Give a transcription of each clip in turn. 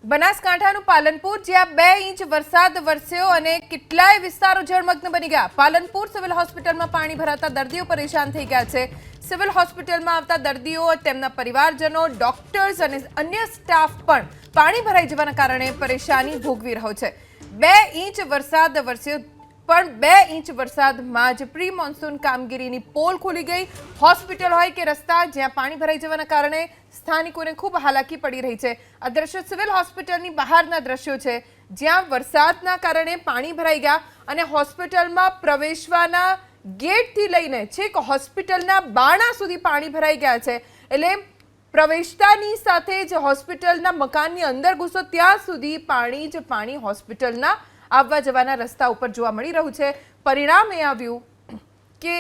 બનાસકાંઠાનું પાલનપુર જ્યાં 2 ઇંચ વરસાદ વરસ્યો અને કેટલાય વિસ્તારો જળમગ્ન બની ગયા। પાલનપુર સિવિલ હોસ્પિટલમાં પાણી ભરાતા દર્દીઓ પરેશાન થઈ ગયા છે। સિવિલ હોસ્પિટલમાં આવતા દર્દીઓ, તેમના પરિવારજનો, ડોક્ટર્સ અને અન્ય સ્ટાફ પણ પાણી ભરાઈ જવાના કારણે પરેશાની ભોગવી રહ્યો છે। 2 ઇંચ વરસાદ વરસ્યો પણ 2 ઇંચ વરસાદમાં જ પ્રી મોન્સૂન કામગીરીની પોલ ખુલી ગઈ। હોસ્પિટલ હોય કે રસ્તા, જ્યાં પાણી ભરાઈ જવાના કારણે સ્થાનિકોને ખૂબ હાલાકી પડી રહી છે। આ દ્રશ્યો સિવિલ હોસ્પિટલની બહારના દ્રશ્યો છે, જ્યાં વરસાદના કારણે પાણી ભરાઈ ગયા અને હોસ્પિટલમાં પ્રવેશવાના ગેટથી લઈને છેક હોસ્પિટલના બારણા સુધી પાણી ભરાઈ ગયા છે। એટલે પ્રવેશતાની સાથે જ હોસ્પિટલના મકાનની અંદર ઘૂસો ત્યાં સુધી પાણી જ પાણી હોસ્પિટલના આવવા જવાના રસ્તા ઉપર જોવા મળી રહ્યું છે। પરિણામ એ આવ્યું કે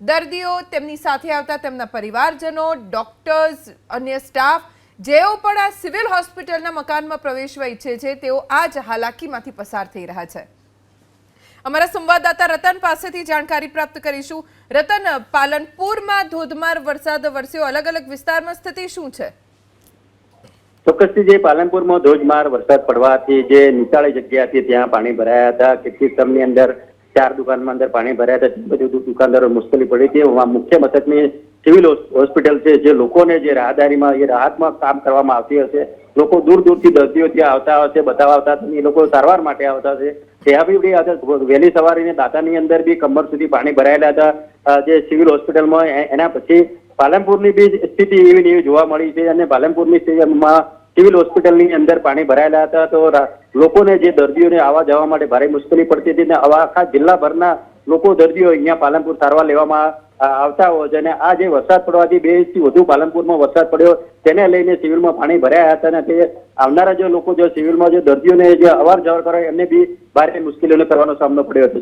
દર્દીઓ, તેમની સાથે આવતા તેમના પરિવારજનો, ડોક્ટર્સ, અન્ય સ્ટાફ જેઓ પણ આ સિવિલ હોસ્પિટલના મકાનમાં પ્રવેશવા ઈચ્છે છે, તેઓ આ જ હાલાકીમાંથી પસાર થઈ રહ્યા છે। અમારા સંવાદદાતા રતન પાસેથી જાણકારી પ્રાપ્ત કરીશું। રતન, પાલનપુરમાં ધોધમાર વરસાદ વરસ્યો, અલગ અલગ વિસ્તારમાં સ્થિતિ શું છે? ચોક્કસથી જે પાલનપુરમાં ધોધમાર વરસાદ પડવાથી જે નીચાળી જગ્યા હતી ત્યાં પાણી ભરાયા હતા। કેટલીક સ્તરની અંદર 4 દુકાનમાં અંદર પાણી ભરાયા હતા। બધું દુકાનદારો મુશ્કેલી પડી હતી। મુખ્ય મથકની સિવિલ હોસ્પિટલ છે, જે લોકોને જે રાહદારીમાં રાહતમાં કામ કરવામાં આવતી હશે, લોકો દૂર દૂરથી દર્દીઓ ત્યાં આવતા હશે, બતાવવા આવતા હશે, એ લોકો સારવાર માટે આવતા હશે। ત્યાં બી વહેલી સવારે દાતાની અંદર બી કમર સુધી પાણી ભરાયેલા હતા જે સિવિલ હોસ્પિટલમાં। એના પછી પાલનપુરની બી સ્થિતિ એવી જોવા મળી છે અને પાલનપુરની સિવિલ હોસ્પિટલની અંદર પાણી ભરાયેલા હતા, તો લોકોને જે દર્દીઓને આવવા જવા માટે ભારે મુશ્કેલી પડતી હતી અને આખા જિલ્લાભરના લોકો દર્દીઓ અહીંયા પાલનપુર સારવાર લેવામાં આવતા હોય છે। અને આ જે વરસાદ પડવાથી 2 ઇંચથી વધુ પાલનપુરમાં વરસાદ પડ્યો, તેને લઈને સિવિલમાં પાણી ભરાયા હતા અને તે આવનારા જે લોકો જે સિવિલમાં જે દર્દીઓને જે અવર જવર કરે એમને બી ભારે મુશ્કેલીઓનો કરવાનો સામનો પડ્યો હતો।